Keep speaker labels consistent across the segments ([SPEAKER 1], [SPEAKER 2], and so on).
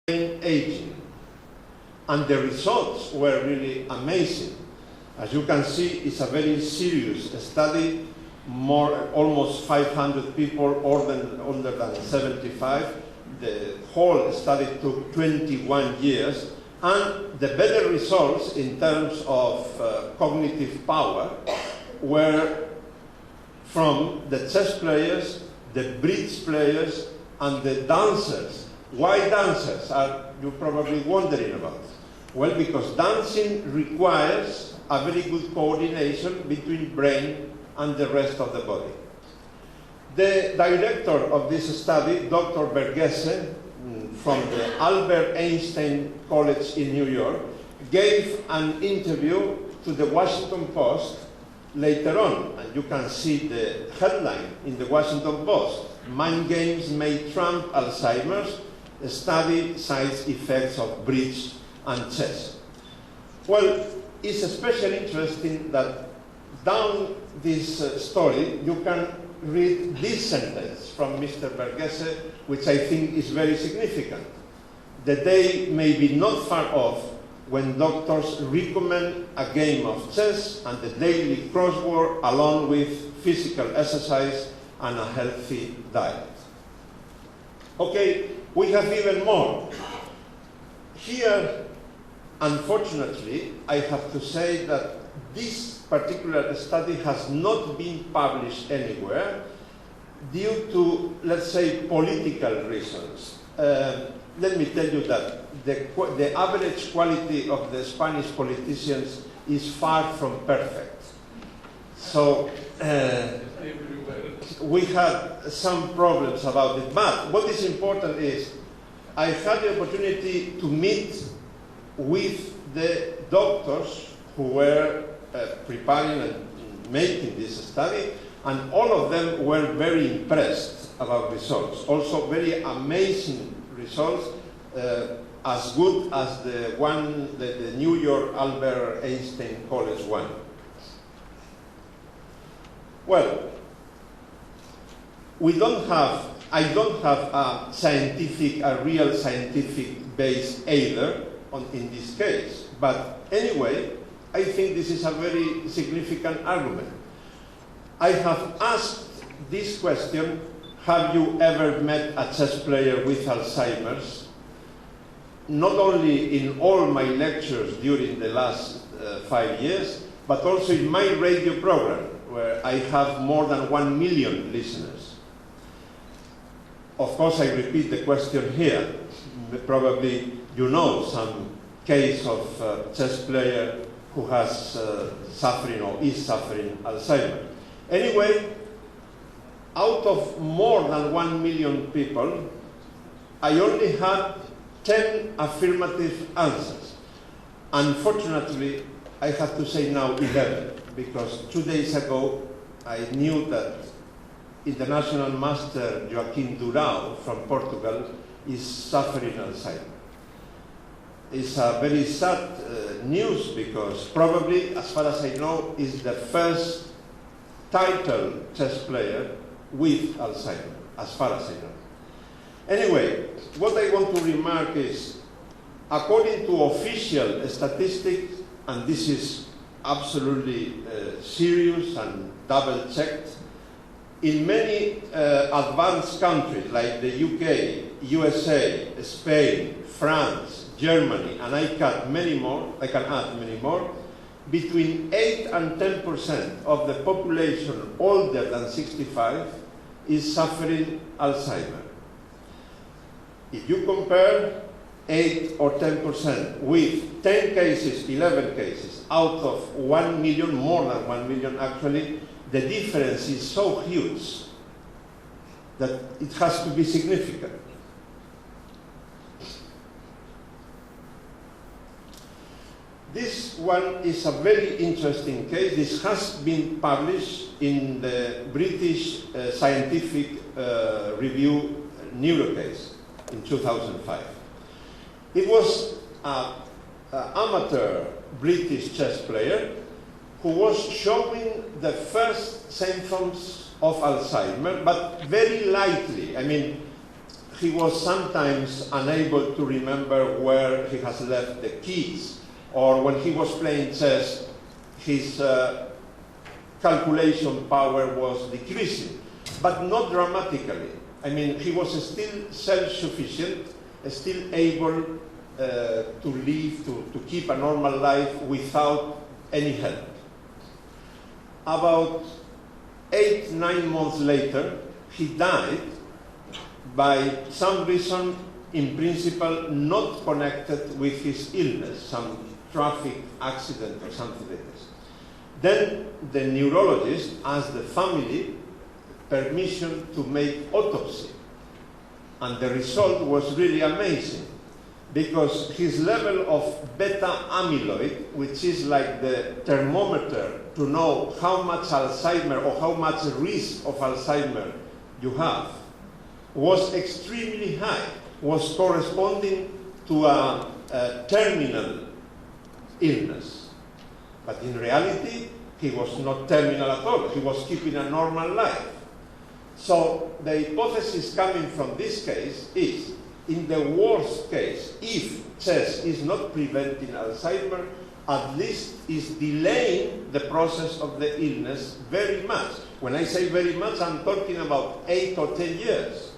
[SPEAKER 1] brain aging. And the results were really amazing. As you can see, it's a very serious study, almost 500 people older than 75. The whole study took 21 years, and the better results in terms of cognitive power were from the chess players, the bridge players, and the dancers. Why dancers, are you probably wondering about? Well, because dancing requires a very good coordination between brain and the rest of the body. The director of this study, Dr. Verghese, from the Albert Einstein College in New York, gave an interview to the Washington Post later on, and you can see the headline in the Washington Post: "Mind games may trump Alzheimer's, study side effects of bridge and chess." Well, it's especially interesting that down this story you can read this sentence from Mr. Verghese, which I think is very significant. "The day may be not far off when doctors recommend a game of chess and the daily crossword along with physical exercise and a healthy diet." Okay, we have even more. Here, unfortunately, I have to say that this particular study has not been published anywhere due to, let's say, political reasons. Let me tell you that the average quality of the Spanish politicians is far from perfect. So we had some problems about it. But what is important is I had the opportunity to meet with the doctors who were preparing and making this study, and all of them were very impressed about results. Also very amazing results, as good as the New York Albert Einstein College one. Well, I don't have a real scientific base either in this case. But anyway, I think this is a very significant argument. I have asked this question: have you ever met a chess player with Alzheimer's? Not only in all my lectures during the last 5 years, but also in my radio program, where I have more than 1 million listeners. Of course, I repeat the question here. Probably you know some case of a chess player who has suffering or is suffering Alzheimer's. Anyway, out of more than 1 million people, I only had 10 affirmative answers. Unfortunately, I have to say now 11, because 2 days ago I knew that international master Joaquim Durão from Portugal is suffering Alzheimer's. It's a very sad news, because probably, as far as I know, is the first title chess player with Alzheimer's, as far as I know. Anyway, what I want to remark is, according to official statistics, and this is absolutely serious and double-checked, in many advanced countries like the UK, USA, Spain, France, Germany, and I can add many more, between 8 and 10% of the population older than 65 is suffering Alzheimer's. If you compare 8 or 10% with 10 cases, 11 cases, out of 1 million, more than 1 million actually, the difference is so huge that it has to be significant. This one is a very interesting case. This has been published in the British Scientific Review Neurocase in 2005. It was an amateur British chess player who was showing the first symptoms of Alzheimer's, but very lightly. I mean, he was sometimes unable to remember where he has left the keys, or when he was playing chess, his calculation power was decreasing, but not dramatically. I mean, he was still self-sufficient, still able to live, to keep a normal life without any help. About 8-9 months later, he died by some reason, in principle, not connected with his illness, some traffic accident or something like this. Then the neurologist asked the family permission to make autopsy. And the result was really amazing, because his level of beta amyloid, which is like the thermometer to know how much Alzheimer or how much risk of Alzheimer you have, was extremely high, was corresponding to a terminal illness. But in reality, he was not terminal at all. He was keeping a normal life. So the hypothesis coming from this case is, in the worst case, if chess is not preventing Alzheimer, at least is delaying the process of the illness very much. When I say very much, I'm talking about 8 or 10 years.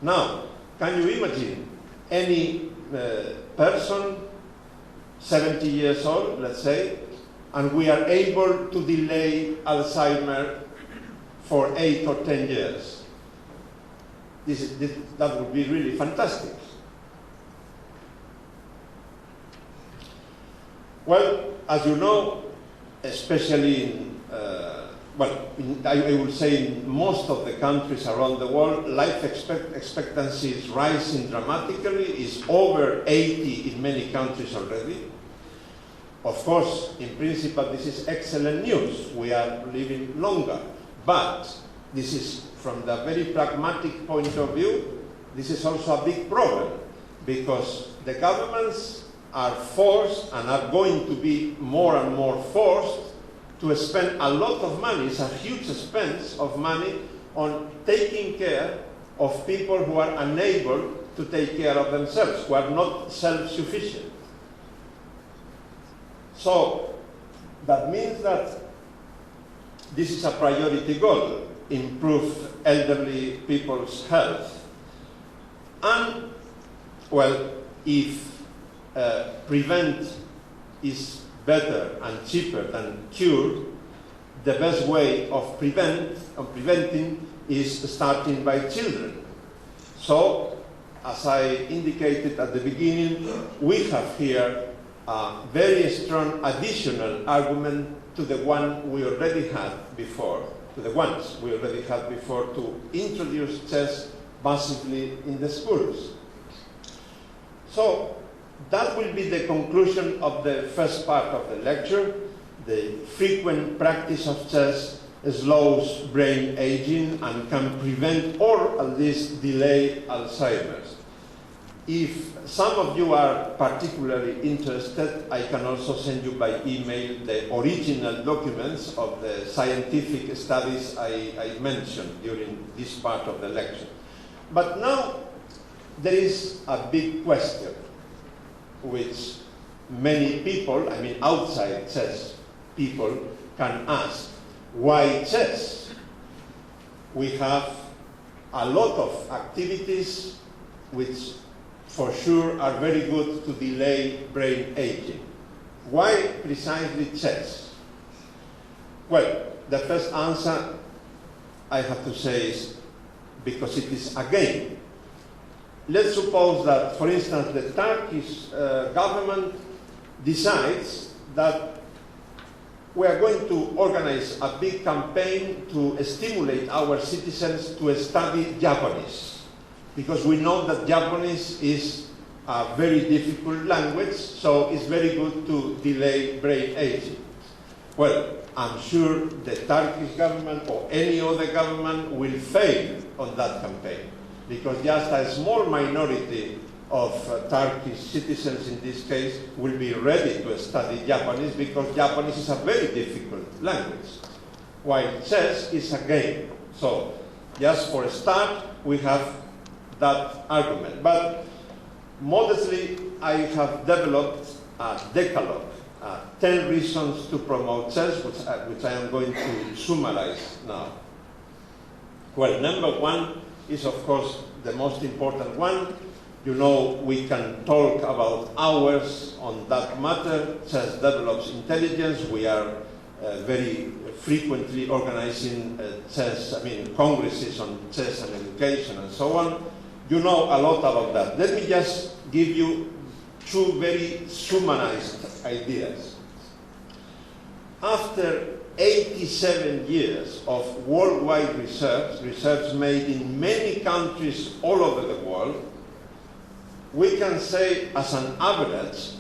[SPEAKER 1] Now, can you imagine any person, 70 years old, let's say, and we are able to delay Alzheimer for 8 or 10 years? That would be really fantastic. Well, as you know, especially in, I would say in most of the countries around the world, life expectancy is rising dramatically. It's over 80 in many countries already. Of course, in principle, this is excellent news. We are living longer. But this is, from the very pragmatic point of view, this is also a big problem, because the governments are forced and are going to be more and more forced to spend a lot of money. It's a huge expense of money on taking care of people who are unable to take care of themselves, who are not self-sufficient. So that means that this is a priority goal, improve elderly people's health. And, well, if prevent is better and cheaper than cure, the best way of preventing is starting by children. So, as I indicated at the beginning, we have here a very strong additional argument to the one we already had before, to introduce chess massively in the schools. So that will be the conclusion of the first part of the lecture. The frequent practice of chess slows brain aging and can prevent or at least delay Alzheimer's. If some of you are particularly interested, I can also send you by email the original documents of the scientific studies I mentioned during this part of the lecture. But now there is a big question which many people, I mean outside chess people, can ask. Why chess? We have a lot of activities which for sure are very good to delay brain aging. Why precisely chess? Well, the first answer I have to say is because it is a game. Let's suppose that, for instance, the Turkish government decides that we are going to organize a big campaign to stimulate our citizens to study Japanese, because we know that Japanese is a very difficult language, so it's very good to delay brain aging. Well, I'm sure the Turkish government or any other government will fail on that campaign, because just a small minority of Turkish citizens in this case will be ready to study Japanese, because Japanese is a very difficult language, while chess is a game. So just for a start, we have that argument. But modestly, I have developed a decalogue, 10 reasons to promote chess, which I am going to summarize now. Well, number one is, of course, the most important one. You know, we can talk about hours on that matter. Chess develops intelligence. We are very frequently organizing congresses on chess and education and so on. You know a lot about that. Let me just give you two very summarized ideas. After 87 years of worldwide research made in many countries all over the world, we can say as an average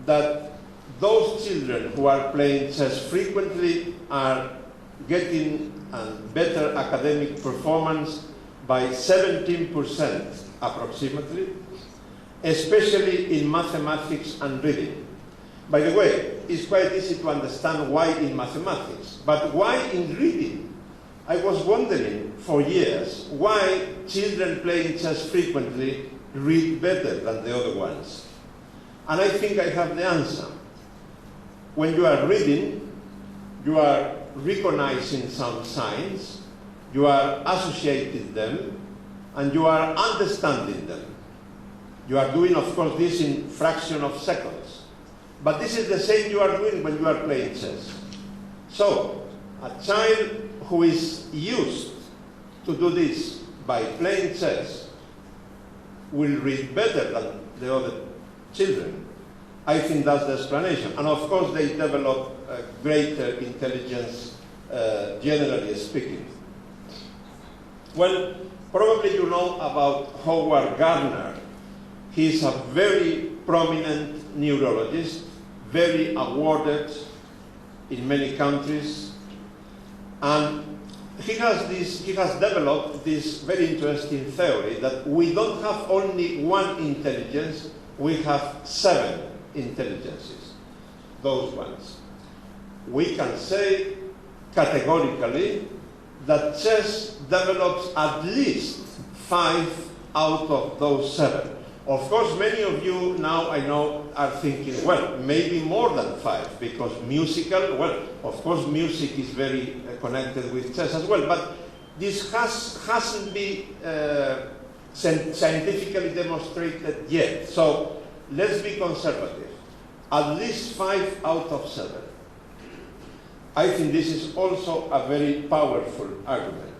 [SPEAKER 1] that those children who are playing chess frequently are getting a better academic performance by 17% approximately, especially in mathematics and reading. By the way, it's quite easy to understand why in mathematics, but why in reading? I was wondering for years why children playing chess frequently read better than the other ones. And I think I have the answer. When you are reading, you are recognizing some signs, you are associating them, and you are understanding them. You are doing, of course, this in fraction of seconds. But this is the same you are doing when you are playing chess. So, a child who is used to do this by playing chess will read better than the other children. I think that's the explanation. And of course, they develop greater intelligence, generally speaking. Well, probably you know about Howard Gardner. He's a very prominent neurologist, very awarded in many countries, and he has developed this very interesting theory that we don't have only one intelligence, we have 7 intelligences, those ones. We can say categorically that chess develops at least 5 out of those 7. Of course, many of you now, I know, are thinking, well, maybe more than 5, because musical, well, of course, music is very connected with chess as well, but this hasn't been scientifically demonstrated yet. So let's be conservative. At least 5 out of 7. I think this is also a very powerful argument.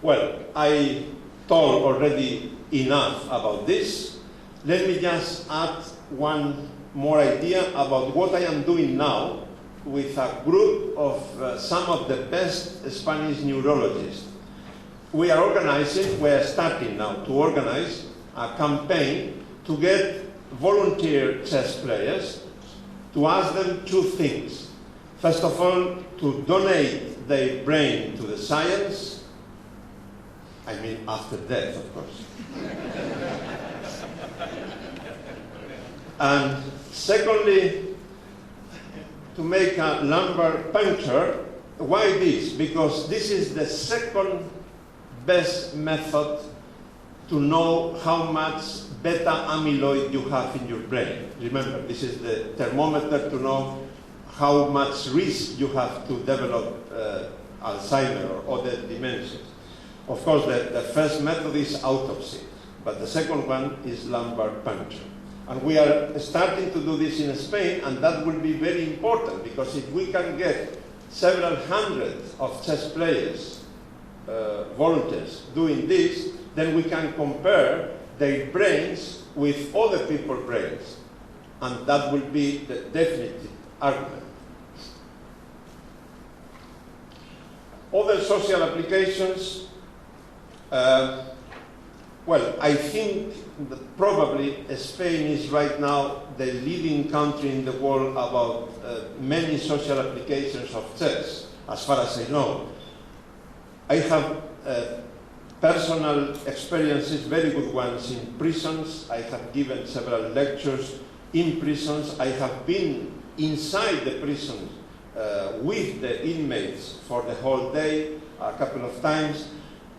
[SPEAKER 1] Well, I told already enough about this. Let me just add one more idea about what I am doing now with a group of some of the best Spanish neurologists. We are starting now to organize a campaign to get volunteer chess players, to ask them 2 things. First of all, to donate their brain to the science. I mean, after death, of course. And secondly, to make a lumbar puncture. Why this? Because this is the second best method to know how much beta amyloid you have in your brain. Remember, this is the thermometer to know how much risk you have to develop Alzheimer or other dementias. Of course, the first method is autopsy, but the second one is lumbar puncture. And we are starting to do this in Spain, and that will be very important, because if we can get several hundred of chess players, volunteers, doing this, then we can compare their brains with other people's brains. And that will be the definitive argument. Other social applications. Well, I think that probably Spain is right now the leading country in the world about many social applications of chess, as far as I know. I have personal experiences, very good ones, in prisons. I have given several lectures in prisons. I have been inside the prison with the inmates for the whole day a couple of times.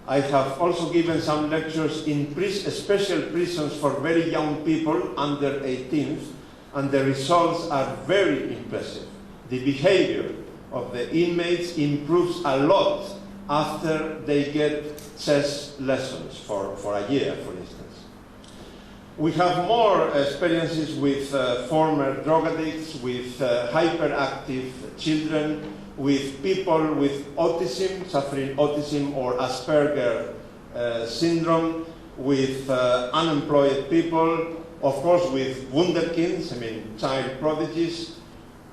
[SPEAKER 1] I have also given some lectures in special prisons for very young people, under 18, and the results are very impressive. The behavior of the inmates improves a lot after they get chess lessons for a year, for instance. We have more experiences with former drug addicts, with hyperactive children, with people with autism, suffering autism or Asperger syndrome, with unemployed people, of course with wunderkinds, I mean child prodigies.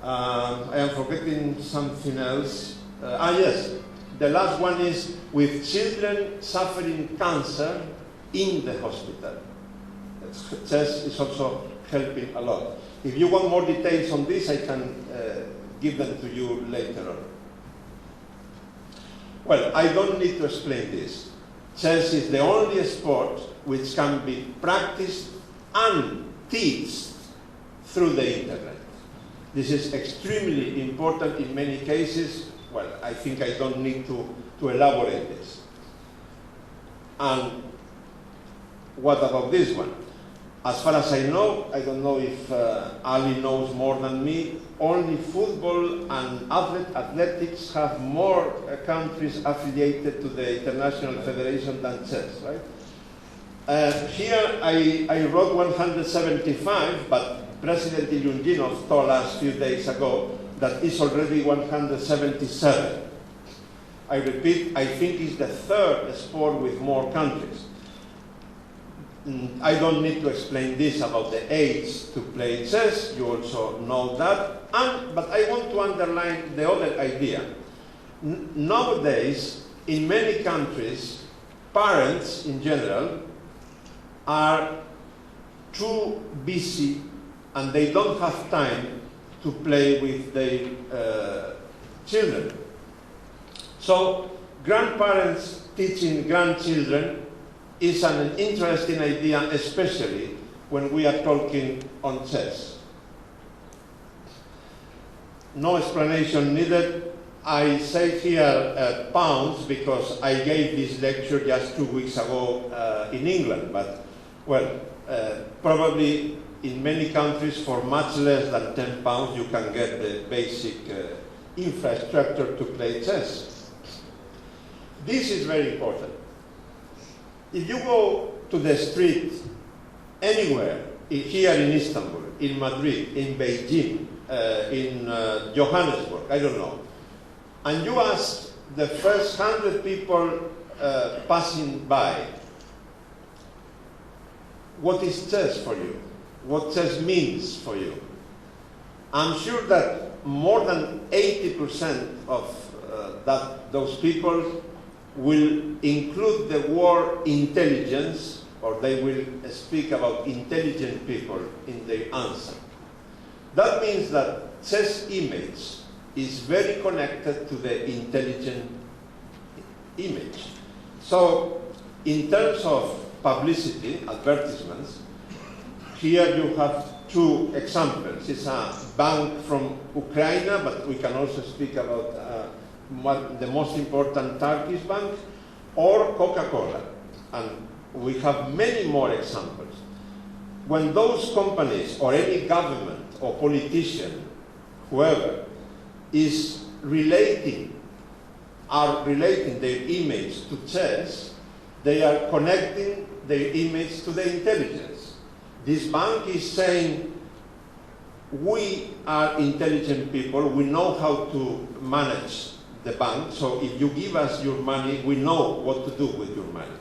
[SPEAKER 1] I am forgetting something else. Yes, the last one is with children suffering cancer in the hospital. Chess is also helping a lot. If you want more details on this, I can give them to you later on. Well, I don't need to explain this. Chess is the only sport which can be practiced and taught through the internet. This is extremely important in many cases. Well, I think I don't need to elaborate this. And what about this one? As far as I know, I don't know if Ali knows more than me, only football and athletics have more countries affiliated to the International Federation than chess, right? Here I wrote 175, but President Ilyushinov told us a few days ago that it's already 177. I repeat, I think it's the third sport with more countries. I don't need to explain this about the age to play chess, you also know that. But I want to underline the other idea. Nowadays, in many countries, parents in general are too busy and they don't have time to play with their children. So grandparents teaching grandchildren is an interesting idea, especially when we are talking on chess. No explanation needed. I say here pounds because I gave this lecture just 2 weeks ago in England, but well, probably in many countries for much less than £10 you can get the basic infrastructure to play chess. This is very important. If you go to the street anywhere, here in Istanbul, in Madrid, in Beijing, in Johannesburg, I don't know, and you ask the first 100 people passing by, what is chess for you? What chess means for you? I'm sure that more than 80% of those people will include the word intelligence, or they will speak about intelligent people in their answer. That means that chess image is very connected to the intelligent image. So in terms of publicity, advertisements, here you have two examples. It's a bank from Ukraine, but we can also speak about the most important Turkish bank, or Coca-Cola. And we have many more examples. When those companies, or any government, or politician, whoever, are relating their image to chess, they are connecting their image to the intelligence. This bank is saying, we are intelligent people, we know how to manage the bank, so if you give us your money, we know what to do with your money.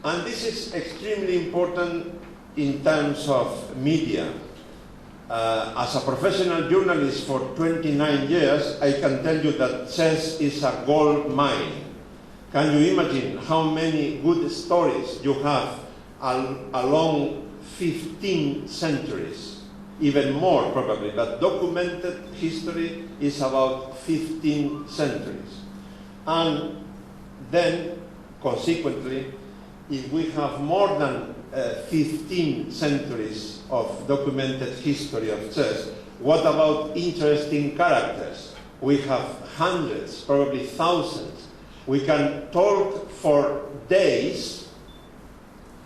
[SPEAKER 1] And this is extremely important in terms of media. As a professional journalist for 29 years, I can tell you that chess is a gold mine. Can you imagine how many good stories you have along 15 centuries? Even more probably, but documented history is about 15 centuries. And then, consequently, if we have more than 15 centuries of documented history of chess, what about interesting characters? We have hundreds, probably thousands. We can talk for days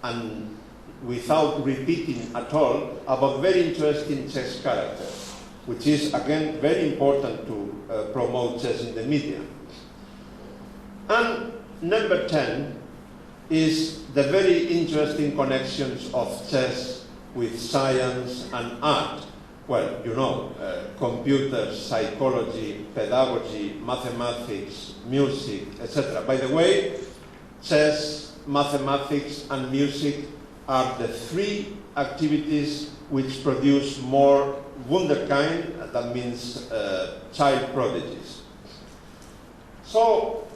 [SPEAKER 1] and without repeating at all about very interesting chess characters, which is, again, very important to promote chess in the media. And number 10 is the very interesting connections of chess with science and art. Well, you know, computers, psychology, pedagogy, mathematics, music, etc. By the way, chess, mathematics, and music are the three activities which produce more Wunderkind, that means child prodigies. So,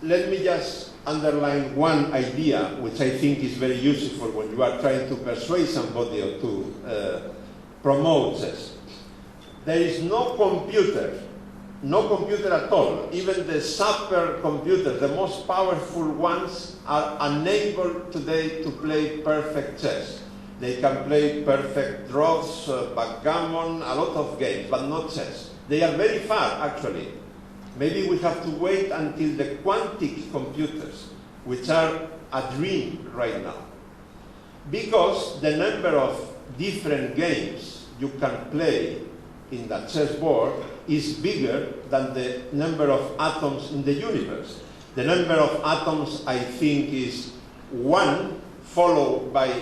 [SPEAKER 1] let me just underline one idea which I think is very useful when you are trying to persuade somebody or to promote chess. There is no computer at all. Even the supercomputers, the most powerful ones, are unable today to play perfect chess. They can play perfect draws, backgammon, a lot of games, but not chess. They are very far, actually. Maybe we have to wait until the quantic computers, which are a dream right now. Because the number of different games you can play in the chessboard is bigger than the number of atoms in the universe. The number of atoms, I think, is 1 followed by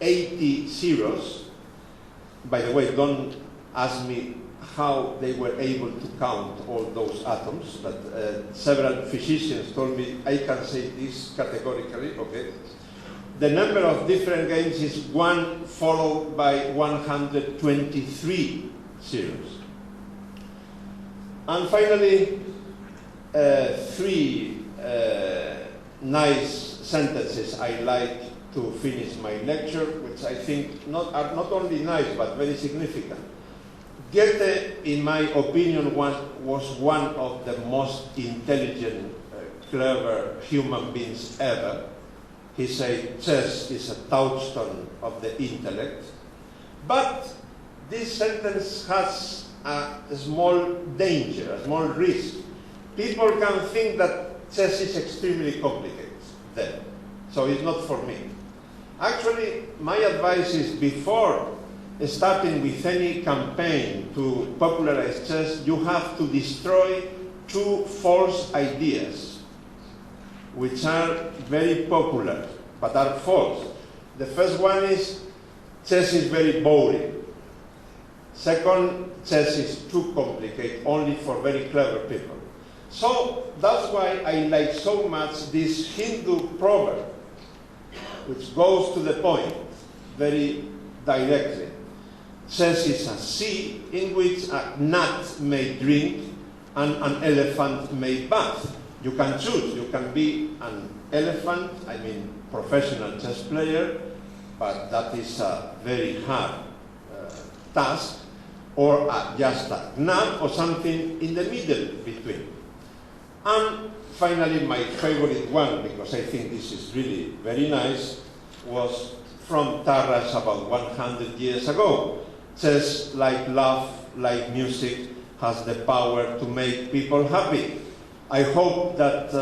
[SPEAKER 1] 80 zeros. By the way, don't ask me how they were able to count all those atoms, but several physicians told me I can say this categorically, okay? The number of different games is 1 followed by 123 zeros. And finally, 3 nice sentences I like to finish my lecture, which I think are not only nice, but very significant. Goethe, in my opinion, was one of the most intelligent, clever human beings ever. He said, chess is a touchstone of the intellect. But this sentence has a small danger, a small risk. People can think that chess is extremely complicated then. So it's not for me. Actually, my advice is before starting with any campaign to popularize chess, you have to destroy 2 false ideas, which are very popular, but are false. The first one is chess is very boring. Second, chess is too complicated, only for very clever people. So that's why I like so much this Hindu proverb, which goes to the point very directly. Chess is a sea in which a gnat may drink and an elephant may bath. You can choose. You can be an elephant, I mean professional chess player, but that is a very hard task, or just a gnat or something in the middle between. And finally, my favorite one, because I think this is really very nice, was from Tarras about 100 years ago. Chess, like love, like music, has the power to make people happy. I hope that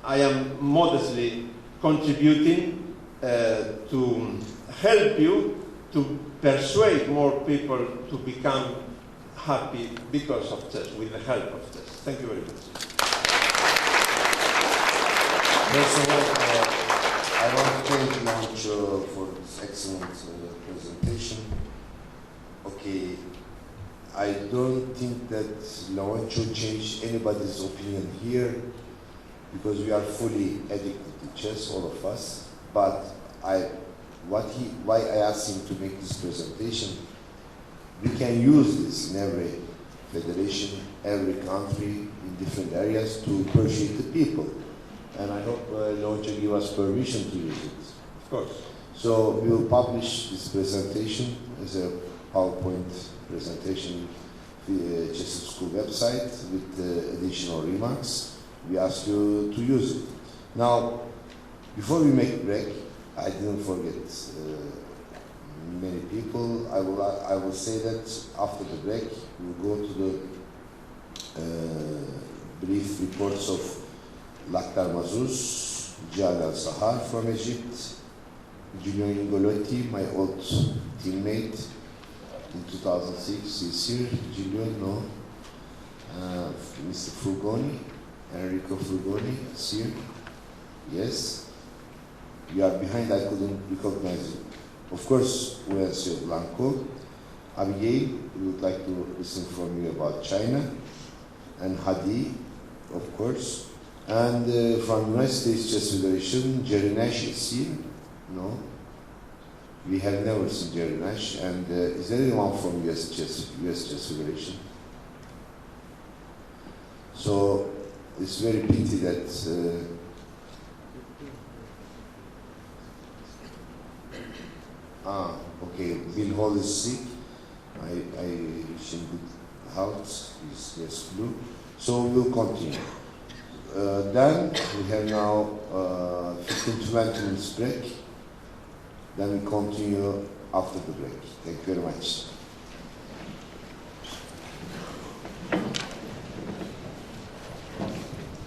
[SPEAKER 1] I am modestly contributing to help you to persuade more people to become happy because of chess, with the help of chess. Thank you very much.
[SPEAKER 2] First of all, I want to thank you for this excellent presentation. Okay, I don't think that Leoncio changed anybody's opinion here, because we are fully addicted to chess, all of us. But why I asked him to make this presentation, we can use this in every federation, every country, in different areas to persuade the people. And I hope Leoncio give us permission to use it.
[SPEAKER 1] Of course.
[SPEAKER 2] So we will publish this presentation as a PowerPoint presentation the Chess School website with additional remarks. We ask you to use it. Now, before we make a break, I didn't forget many people. I will say that after the break, we'll go to the brief reports of Lakhdar Mazuz, Jal al-Sahar from Egypt, Giulio Ingolotti, my old teammate in 2006, is here. Giulio, no. Mr. Frugoni, Enrico Frugoni is here. Yes. You are behind, I couldn't recognize you. Of course, Horacio Blanco. Abigail, we would like to listen from you about China. And Hadi, of course. And from United States Chess Federation, Jerry Nash is here. No. We have never seen Jerry Nash. And is there anyone from US Chess Federation? So it's very pity that okay, Bill Hall is sick. I wish him good health. He's flu. So we'll continue. Then we have now 15 to 20 minutes break. Then we continue after the break. Thank you very much.